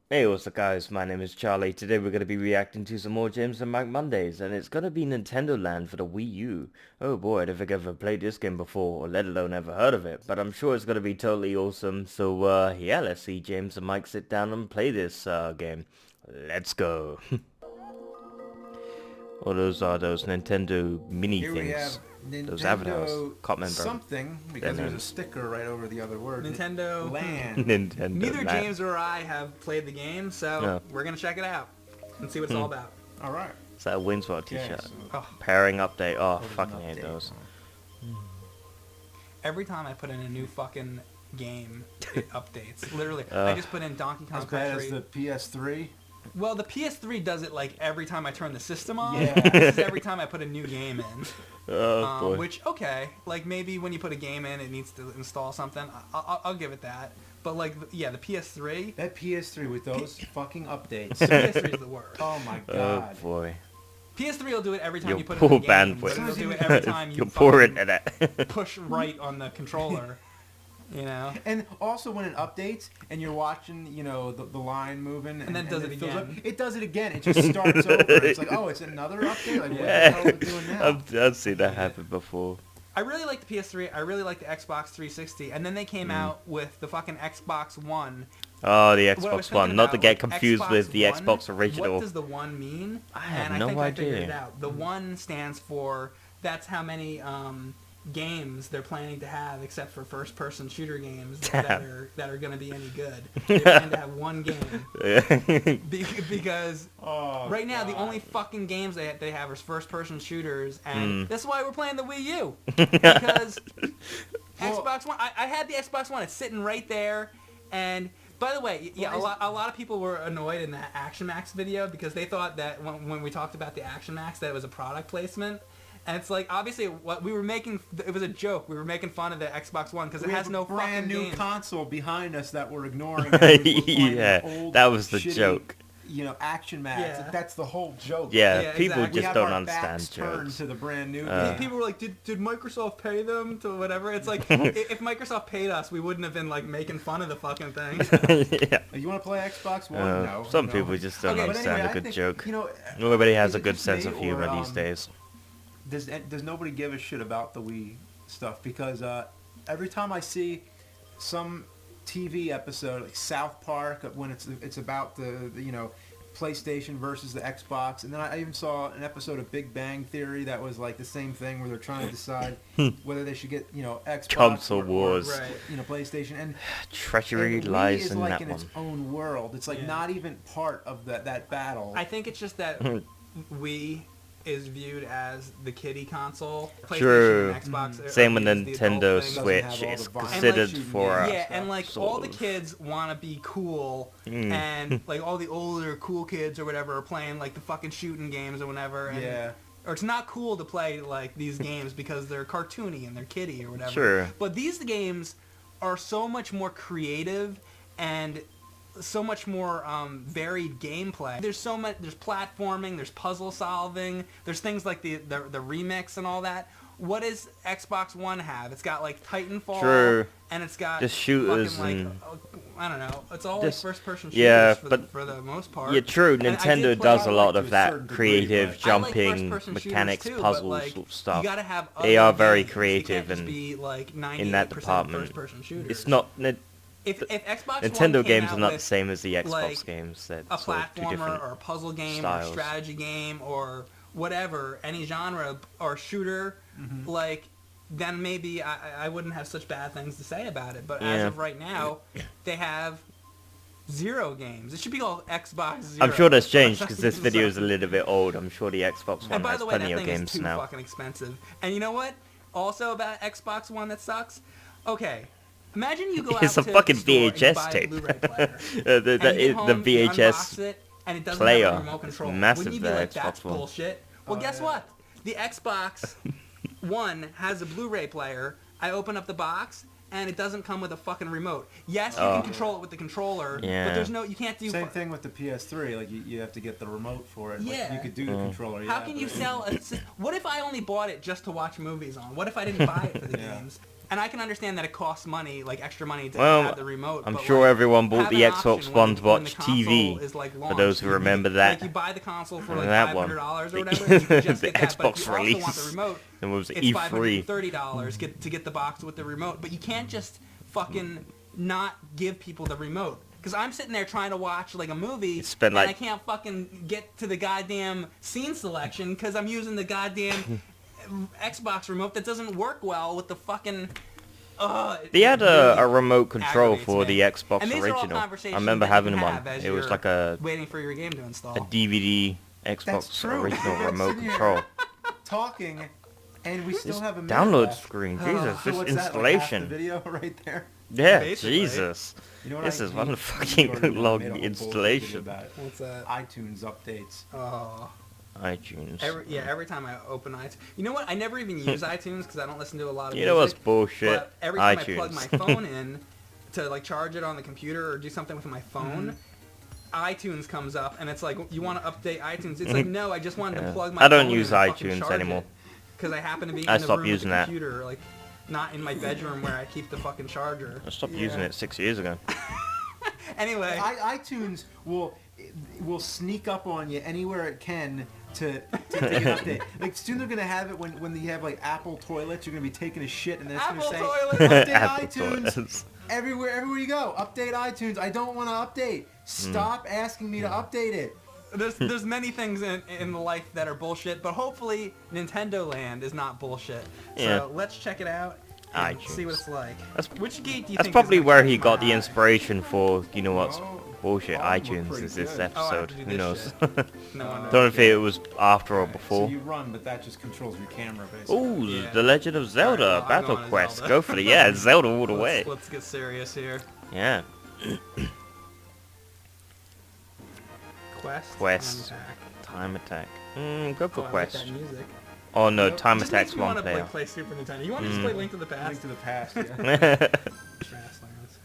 Hey, what's up guys, my name is Charlie. Today we're going to be reacting to some more James and Mike Mondays, and it's going to be Nintendo Land for the Wii U. Oh boy, I don't think I've ever played this game before, or let alone ever heard of it, but I'm sure it's going to be totally awesome. So yeah, let's see James and Mike sit down and play this game. Let's go. Oh, those are those Nintendo mini Here we have things. Those avatars. Nintendo Can't remember something, their because there's a names. sticker right over the other word. Nintendo. Land. Nintendo Neither Land. James or I have played the game, so No. we're gonna check it out and see what it's all about. All right. Is that a Winsworth Okay, t-shirt? so Oh, Pairing update. Oh, there's an fucking hate update. those. every time I put in a new fucking game, it updates. Literally, I Ugh. just put in Donkey Kong As bad as Country. the PS3. Well, the PS3 does it like every time I turn the system on. Yeah. This is every time I put a new game in. Oh boy. Which, okay, like maybe when you put a game in, it needs to install something. I'll give it that. But like, yeah, the PS3, That PS3 with those fucking updates. the PS3 is the worst. Oh my Oh god. boy. PS3 will do it every time Your you put poor in a game, bandwidth. but it'll do it every time you You're poor fucking internet. push right on the controller. You know? And also when it updates and you're watching, you know, the line moving And then it does it fills again. It does it again. It just starts over. It's like, oh, it's another update? Like, what the hell are we doing now? I've seen that happen before. I really like the PS3. I really like the Xbox 360. And then they came out with the fucking Xbox One. Oh, the What I was Xbox One. thinking Not to about, get like, confused Xbox with the One, Xbox original. What does the One mean? I have and no I think I figured idea. it out. The One stands for that's how many games they're planning to have, except for first-person shooter games that are going to be any good. They plan to have one game because Oh, right now, the God. only fucking games they have are first-person shooters, and Hmm. that's why we're playing the Wii U. Because Xbox One, I had the Xbox One. It's sitting right there, and by the way, yeah, a lot of people were annoyed in that Action Max video because they thought that when we talked about the Action Max that it was a product placement. And it's like, obviously, what we were making, it was a joke. We were making fun of the Xbox One because it We has have no a brand fucking new games. console behind us that we're ignoring. As we were playing Yeah, the old, that was the shitty, joke. You know, Action Max. Yeah. That's the whole joke. Yeah, Yeah, people exactly. We just have don't our understand backs turned jokes. to the brand new Uh. People were like, did Microsoft pay them to whatever? It's like, if Microsoft paid us, we wouldn't have been like making fun of the fucking thing. Yeah. You want to play Xbox One? No. Some no. people just don't Okay, but understand anyway, a I good think, joke. You know, Nobody has is a it good just sense me, of humor or, these days. does nobody give a shit about the Wii stuff? Because every time I see some TV episode like South Park when it's about the you know PlayStation versus the Xbox, and then I even saw an episode of Big Bang Theory that was like the same thing where they're trying to decide whether they should get Xbox Console or, Wars. Right. PlayStation, and Treachery Wii lies is in like that in one. its own world. It's like Yeah. not even part of that battle. I think it's just that Wii is viewed as the kiddie console. PlayStation True. and Xbox are Same with viewed as the adult Nintendo thing. Doesn't Switch. have all It's the violence. considered And, like, for yeah, Yeah, and like sort all the of. kids want to be cool, Mm. and like all the older cool kids or whatever are playing like the fucking shooting games or whatever. And, Yeah. Or it's not cool to play like these games because they're cartoony and they're kiddie or whatever. Sure. But these games are so much more creative and so much more varied gameplay. There's so much. There's platforming. There's puzzle solving. There's things like the remix and all that. What does Xbox One have? It's got like Titanfall. True. And it's got Just shooters fucking, and- like, I don't know. It's all Just- like first-person shooters yeah, for the most part. Yeah, true. And I did Nintendo play- does a lot to of a that certain degree, creative but- I like jumping first-person shooters mechanics, too, but, puzzles like, sort of stuff. You gotta have They other are very games. creative You can't just and be like 98% in that department. first-person shooters. It's not If Xbox One Nintendo came games are out not the with same as the Xbox like, games. They're a sort of two platformer different. or a puzzle game styles. or a strategy game or whatever, any genre or shooter, Mm-hmm. like then maybe I wouldn't have such bad things to say about it. But as Yeah. of right now, they have 0 games. It should be called Xbox Zero. I'm sure that's changed because this video is a little bit old. I'm sure the Xbox One And by has the way, plenty that of thing is games too now. fucking expensive. And you know what? Also about Xbox One that sucks. Okay, imagine you go out It's a to fucking the store and you VHS buy a tape. Blu-ray player. the And you get home, the you VHS unbox it, and it doesn't player. have a remote control. Massive, Wouldn't you be like, Xbox that's One. bullshit? Well, Oh, guess yeah. what? The Xbox One has a Blu-ray player. I open up the box, and it doesn't come with a fucking remote. Yes, you Oh. can control it with the controller, Yeah. but there's no, you can't do. Same thing with the PS3. Like you have to get the remote for it. Yeah. Like, you could do the Mm. controller. How yeah, can you but- sell a? What if I only bought it just to watch movies on? What if I didn't buy it for the Yeah. games? And I can understand that it costs money, like extra money to Well, have the remote. I'm but, sure like, everyone bought have the an Xbox option One to when the watch console TV. is, like, For launched. those who remember that. Like you buy the console for like That one. $500 or whatever, and you can just The get that. But if Xbox you also want release. the remote, And what was it, it's E3? $530 to get the box with the remote. But you can't just fucking not give people the remote. Because I'm sitting there trying to watch like a movie, spend, and like- I can't fucking get to the goddamn scene selection because I'm using the goddamn Xbox remote that doesn't work well with the fucking. They had a remote control aggravates for me. the Xbox And these are all original. I conversations remember that you having can one. have as It was you're like a waiting for your game to install. DVD That's Xbox true. original We've been remote sitting here control. Talking, and we still have a minute Download left. screen, Jesus, So this what's that, like half the installation. video right there? Yeah, Basically. Jesus. You know what This I is hate? one We fucking already long made a whole bullshit video installation. about it. What's that? iTunes updates. Oh. iTunes. Every time I open iTunes. You know what? I never even use iTunes because I don't listen to a lot of You music. know what's bullshit? But every time I iTunes. plug my phone in to like charge it on the computer or do something with my phone, iTunes comes up and it's like, you want to update iTunes? It's like, no, I just wanted to Yeah. plug my I don't phone use in and fucking iTunes charge anymore. Because I happen to be I in the stopped room with using the that. computer, like not in my bedroom where I keep the fucking charger. I stopped using it 6 years ago. Anyway, iTunes will sneak up on you anywhere it can to take an update. Like soon they're gonna have it when they have like Apple toilets. You're gonna be taking a shit and then it's Apple gonna say toilets. update Apple iTunes. toilets. Everywhere you go, update iTunes. I don't want to update. Stop asking me to update it. there's many things in life that are bullshit, but hopefully Nintendo Land is not bullshit. Yeah. So let's check it out and iTunes. see what it's like. That's- Which gate do you That's think probably is gonna where catch he my got the eye? inspiration for, you know what's Oh, bullshit, all of them were iTunes pretty is this good. Oh, I have episode. to do Who this knows? shit. No wonder. Don't know if it was after or Alright, before. So you run, but that just controls your camera, basically. Ooh, Yeah. The Legend of Zelda, Alright, well, I'm Battle going to Quest. Zelda. Go for the Zelda all the way. Let's get serious here. Yeah. Quest. Quest. and Attack. Time Attack. Go for Oh, I like Quest. that music. Oh no, Nope. Time Just Attack's makes me one wanna player. play Super Nintendo. You want to just play Link to the Past? Link to the past. Yeah. Grasslands.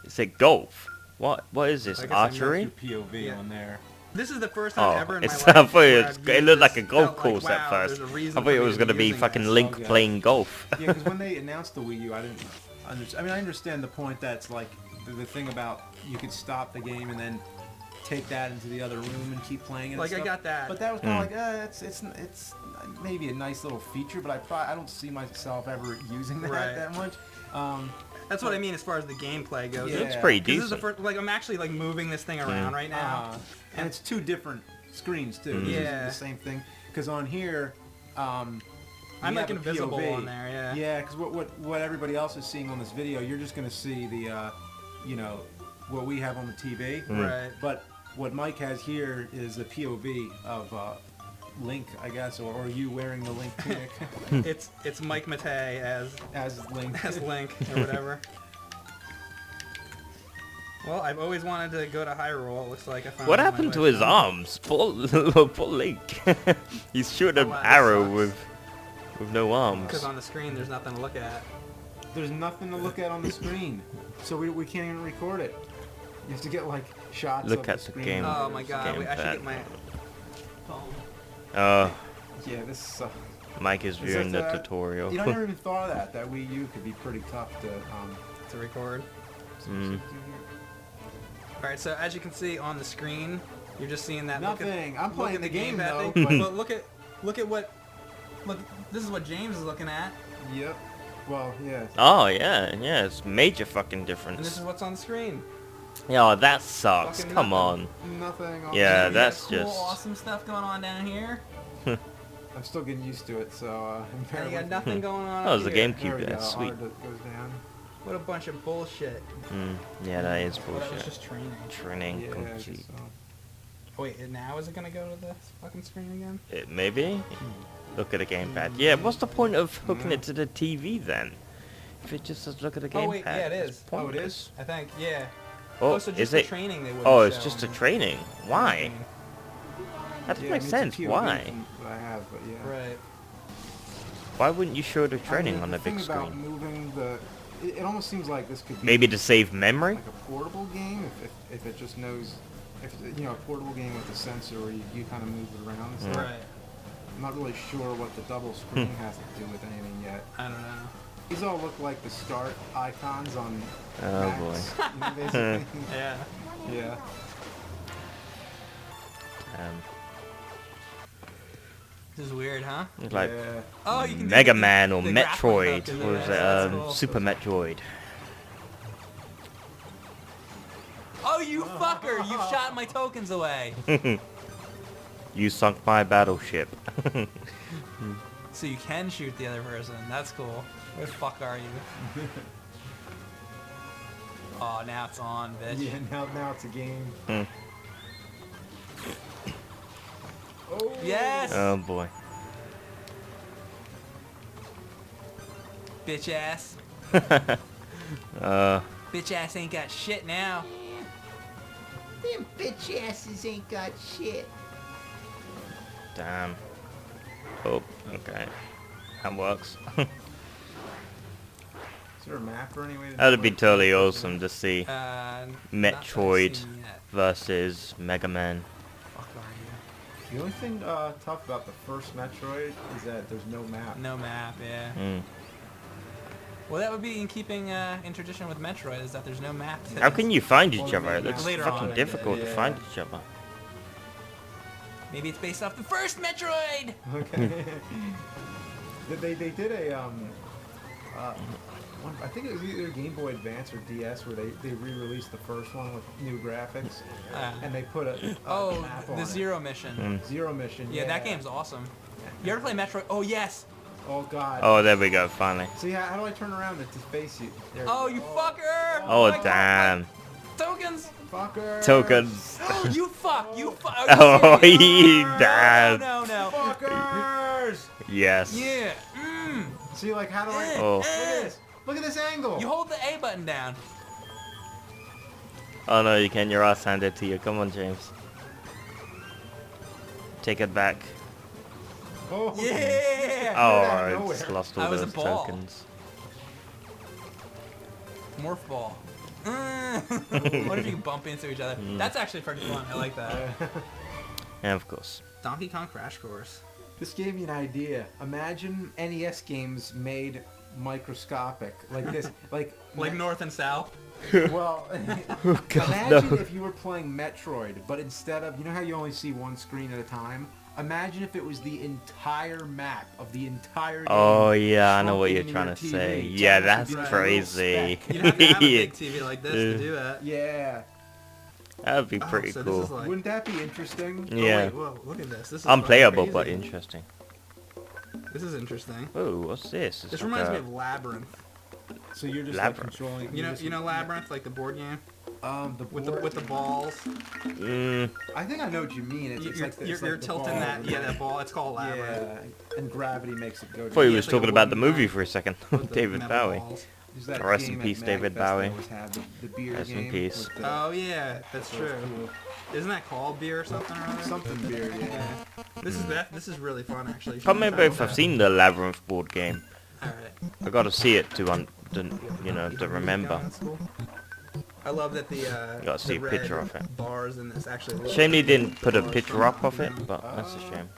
Is it golf? What is this? I guess I meant Archery? Your POV Yeah. on there. This is the first time Oh, ever in my it's, life I thought where it, I've it used looked like a this. golf Felt course like, at wow, first. there's a I reason thought for it me was to gonna be be using fucking this. Link So good. playing golf. Yeah, because when they announced the Wii U, I didn't understand. I mean, I understand the point that's like the thing about you could stop the game and then take that into the other room and keep playing it. and Like, I stuff. got that. But that was kind of like, it's maybe a nice little feature, but I don't see myself ever using that Right. that much. That's what I mean as far as the gameplay goes. Yeah. It's pretty 'Cause this is the decent. first, like I'm actually like moving this thing around right now. And it's two different screens too. This Yeah. isn't the same thing. Because on here, I'm we like have a invisible POV. on there, yeah. Yeah, because what everybody else is seeing on this video, you're just gonna see the, what we have on the TV. Right. But what Mike has here is a POV of Link, I guess, or you wearing the Link tunic It's Mike Matei as Link. as Link or whatever. Well, I've always wanted to go to Hyrule. It looks like I found What my happened to way. his arms? Poor Link. He's shooting an Oh, wow, this arrow sucks. with no arms. Because on the screen there's nothing to look at. There's nothing to look at on the screen, so we can't even record it. You have to get like shots Look of at the the screen. game. Oh my god, Game wait, I should pad. get my phone. Yeah, this. Mike is viewing the that, tutorial. You know, I never even thought of that Wii U could be pretty tough to To record. Mm. Alright, so as you can see on the screen, you're just seeing that. Nothing. I'm look playing at the game, gamepad though, thing. but- But look at what. Look, this is what James is looking at, Yep. Well, yeah. Oh yeah, it's major fucking and this difference. is what's on the screen. Yeah, that sucks. Fucking Come nothing. on. Nothing. on Yeah, the- We got that's cool, just- awesome stuff going on down here, I'm still getting used to it, so. and you got nothing going on. That up was the here. GameCube. There we go. That's sweet. R goes down. What a bunch of bullshit. Yeah, that is Well, that was bullshit. just training. Training Yeah, I guess complete. so. Oh, wait, and now is it gonna go to the fucking screen again? Maybe. Look at the gamepad. Yeah, what's the point of hooking it to the TV then? If it just says look at the gamepad. Oh, wait, yeah, it is. it's Oh, it pointless. is? I think, yeah. Oh, so just is the it? training they would. Oh, it's just a training. Why? That doesn't Yeah, make I mean, sense. it's a POV Why? from what I have, but yeah. Right. Why wouldn't you show the I mean, training on the thing big about screen? moving the, it almost seems like this could be Maybe to save memory? like a portable game if it just knows, if a portable game with a sensor where you kind of move it around and stuff. Right. I'm not really sure what the double screen has to do with anything yet. I don't know. These all look like the start icons on Oh Macs, boy. you know, basically. Yeah. Yeah. This is weird, huh? It's like Yeah. Oh, you can do Mega the- Man or the grappling Metroid. hook, isn't What was it? it? That's cool. Super Metroid. Oh, you fucker! You shot my tokens away. You sunk my battleship. So you can shoot the other person. That's cool. Where the fuck are you? Oh, now it's on, bitch. Yeah, now it's a game. Hmm. Oh. Yes! Oh boy. Bitch ass. Uh, Bitch ass ain't got shit now. Them bitch asses ain't got shit. damn. Oh, okay. That works. Is there a map or any way to That'd be like, totally look at awesome to see Not that I've Metroid seen yet. versus Mega Man. Fuck are The only thing tough about the first Metroid is that there's no map. you? No map, yeah. Mm. Well, that would be in keeping in tradition with Metroid, is that there's no map. to How this. can you find each Well, other? It maybe looks later fucking on, difficult to yeah. find each other. Maybe it's based off the first Metroid! Okay. they did a I think it was either Game Boy Advance or DS where they re-released the first one with new graphics, and they put a Oh, map on the it. Zero Mission. Mm. Zero Mission. Yeah, that game's awesome. You ever play Metroid? Oh, yes! Oh God. Oh, there we go, finally. See, how do I turn around to face you? There. Oh, you fucker! Oh, my God, damn. Tokens! Fucker. Tokens. Oh, you fuck! You fuck! Oh, he No, died. no, no. Fuckers. Yes. Yeah. Mm. See, like, how do I? Oh. Look at this. Look at this angle. You hold the A button down. Oh no, you can. Your ass handed to you. Come on, James. Take it back. Oh. Yeah! Oh, out of I just nowhere. lost That all was a those ball. tokens. Morph ball. What if you bump into each other? That's actually pretty fun. I like that. And of course. Donkey Kong Crash Course. This gave me an idea. Imagine NES games made microscopic, like this, like North and South. Well, God, imagine no. if you were playing Metroid, but instead of, you know how you only see one screen at a time? Imagine if it was the entire map of the entire game. Oh yeah, I know shrunk what you're into trying your to TV. say. Just Yeah, to that's be like a crazy. little You'd have to have a big TV like this to do that. Yeah. That'd be pretty so cool. This is like, Wouldn't that be interesting? oh, Yeah. wait, whoa, look at this. This is Unplayable, fucking but crazy. interesting. This is interesting. Oh, what's this? It's This like reminds a- me of Labyrinth. So you're just Labyrinth. like controlling. You know Labyrinth, like the board game the with board- the balls. Mm, I think I know what you mean. It's You're, like the, you're, it's like you're the tilting ball. that that ball. It's called Labyrinth. Yeah, and gravity makes it go. thought he down. was it's like a talking about the wooden movie guy for a second. With the David metal Bowie. balls. There's that Rest in game peace, at David Magfest that Bowie. always had the beer Rest in game peace. with the- Oh yeah, that's that was true. cool. Isn't that called beer or something or other? Something beer, yeah. This is really fun actually. Can't remember if I've seen the Labyrinth board game. All right. I gotta see it to to remember. I love that the gotta see the a picture red of it. bars in this actually. look Shame they like didn't the put a bars picture from up of Donkey it, Kong. but that's a shame.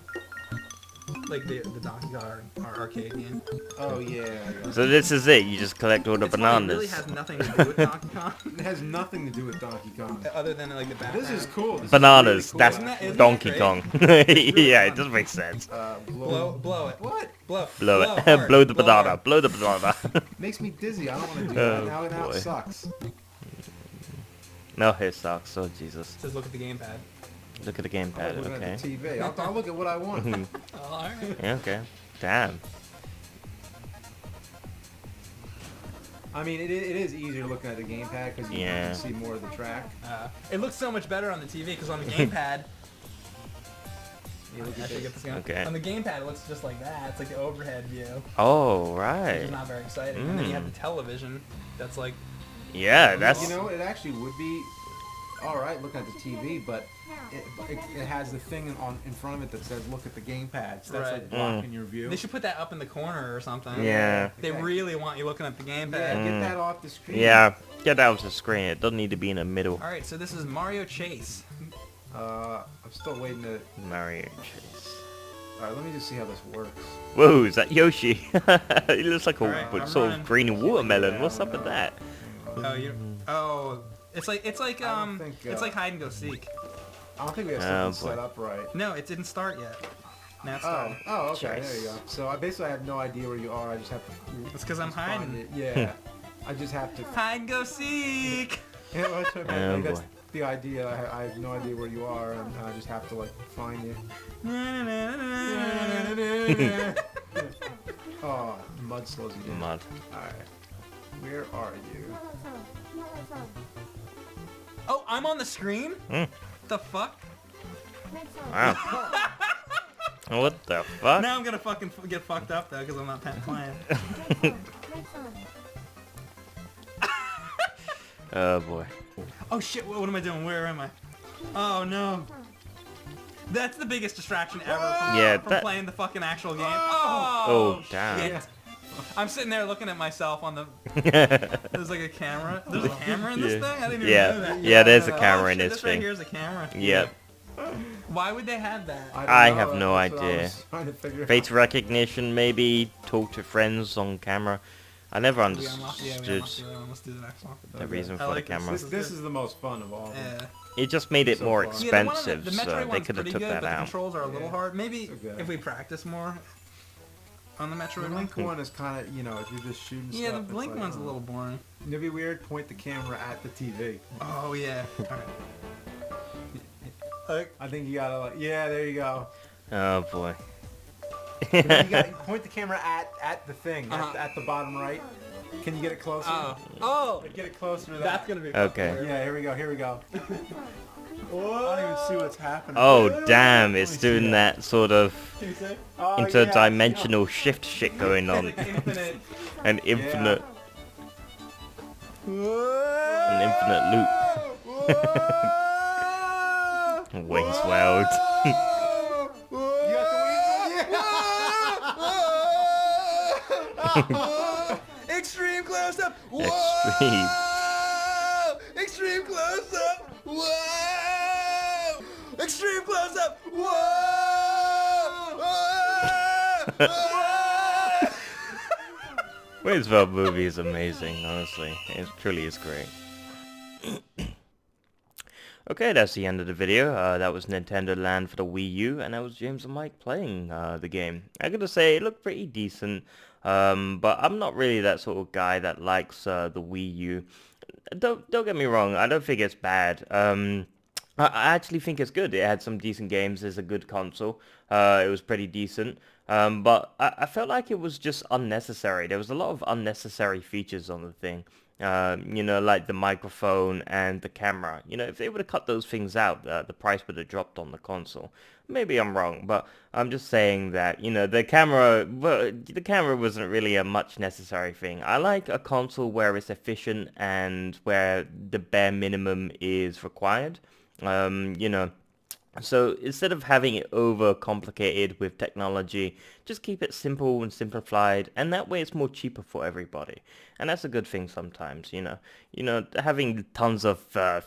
Like the Donkey Kong arcade game. Oh yeah. So this is it. You just collect all the It's funny, it bananas. really has nothing to do with Donkey Kong, It has nothing to do with Donkey Kong. other than like the background. This is cool. This Bananas. Is really cool, That's Isn't that Donkey great? Kong. really Yeah, fun. it does make sense. Blow it. What? Blow Blow it. hard, Blow the blow banana. hard. Blow the banana. Makes me dizzy. I don't want to do Oh, that. Now boy. it sucks. No, it sucks. Oh Jesus. Says look at the gamepad. Look at the I'm gamepad. looking Okay. at the TV. I'll look at what I want. Oh, all right. Yeah, okay. Damn. I mean, it is easier looking at the gamepad because you Yeah. can see more of the track. It looks so much better on the TV because on the gamepad. You look I at should this. get this going. Okay. On the gamepad, it looks just like that. It's like the overhead view, Oh which right. is not very exciting. And then you have the television. That's like Yeah, that's. You know, it actually would be all right looking at the TV, but it has the thing in front of it that says "Look at the gamepad." So that's like Right. blocking your view. they should put that up in the corner or something. Yeah. They Okay. really want you looking at the gamepad. Yeah, get that off the screen. Yeah. Get out of the screen. It doesn't need to be in the middle. All right, so this is Mario Chase. I'm still waiting to. Mario Chase. Alright, let me just see how this works. Whoa, is that Yoshi? He looks like a Alright, I'm sort of running. green watermelon. Yeah, What's up with no. that? Oh, it's like I don't think, it's like hide and go seek. I don't think we have Oh, something boy. set up right. No, it didn't start yet. Now it's Oh, started. okay, there you go. So I basically have no idea where you are. I just have to. It's 'cause I'm find hiding. it. Yeah, I just have to. Hide and go seek. Yeah, that's okay. Oh, Like, that's boy. the idea. I have no idea where you are, and I just have to like find you. Oh, mud slows you down. Mud. All right, where are you? Oh, I'm on the screen? Hmm. The fuck? Wow. What the fuck? Now I'm gonna fucking get fucked up though, because I'm not playing. Oh boy. Oh shit, what am I doing? Where am I? Oh no. That's the biggest distraction ever from, Yeah, from that- playing the fucking actual game. Oh, damn. shit. I'm sitting there looking at myself on the... There's like a camera. There's a camera in this Yeah. thing? I didn't even Yeah. know that. Yeah, there's a Oh, camera in shit, this right thing. here's a camera. Yep. Why would they have that? don't I know, have no that's what I idea. was trying to figure Face out. recognition, maybe. Talk to friends on camera. I never We understood unlocked the other one. Let's do the next one. the reason I for the like this. camera. This is the most fun of all. Of them. Yeah. It just made it So more far. Yeah, the one on expensive, the so Metroid they one's could have pretty took good, that but the out. controls are a little Yeah. hard. Maybe Okay. if we practice more on the The Metroid one. Link one is kind of, you know, if you're just shooting Yeah, stuff. the Blink one's a little boring. It'd be weird. Point the camera at the TV. Oh yeah. I think you gotta like, yeah, there you go. Oh boy. You gotta point the camera at the thing, Uh-huh. at the bottom right. Can you get it closer? Oh, Like, get it closer to that. that's gonna be Okay. Yeah, here we go. Here we go. I don't even see what's happening. Oh damn, it's Let me see doing that sort of Oh, interdimensional shift shit going on. infinite. An infinite an infinite loop. Wings World. You got the wings? Extreme close up. Extreme. Extreme close up. Whoa! Extreme close up. Whoa! Wayne's World movie is amazing, honestly. It truly is great. Okay, that's the end of the video. That was Nintendo Land for the Wii U, and that was James and Mike playing the game. I gotta say, it looked pretty decent, but I'm not really that sort of guy that likes the Wii U. Don't get me wrong, I don't think it's bad. I actually think it's good. It had some decent games. It's a good console. It was pretty decent. But I felt like it was just unnecessary. There was a lot of unnecessary features on the thing. You know, like the microphone and the camera. You know, if they would have cut those things out, the price would have dropped on the console. Maybe I'm wrong, but I'm just saying that, you know, the camera wasn't really a much necessary thing. I like a console where it's efficient and where the bare minimum is required. You know, so instead of having it over complicated with technology, just keep it simple and simplified, and that way it's more cheaper for everybody. And that's a good thing sometimes, you know. Having tons of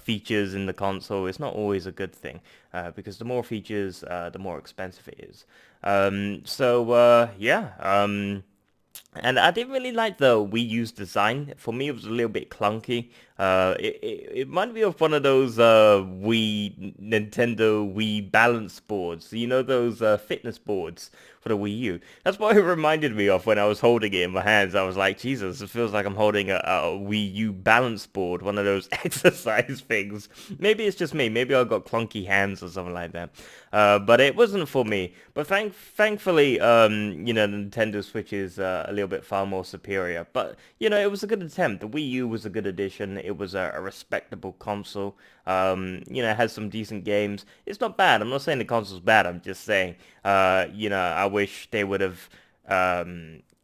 features in the console is not always a good thing, because the more features, the more expensive it is. Yeah. And I didn't really like the Wii U's design. For me, it was a little bit clunky. It reminded me of one of those Nintendo Wii balance boards. You know, those fitness boards for the Wii U. That's what it reminded me of when I was holding it in my hands. I was like, Jesus, it feels like I'm holding a Wii U balance board, one of those exercise things. Maybe it's just me. Maybe I got clunky hands or something like that. But it wasn't for me. But thankfully, you know, the Nintendo Switch is a little bit far more superior. But, you know, it was a good attempt. The Wii U was a good addition. It was a respectable console. You know, it has some decent games. It's not bad. I'm not saying the console's bad. I'm just saying, you know, I wish they would have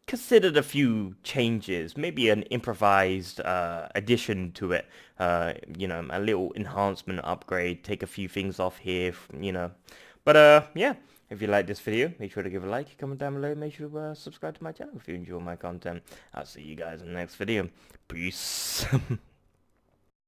considered a few changes, maybe an improvised addition to it, you know, a little enhancement upgrade, take a few things off here, you know. But yeah, if you like this video, make sure to give a like, comment down below, make sure to subscribe to my channel if you enjoy my content. I'll see you guys in the next video. Peace.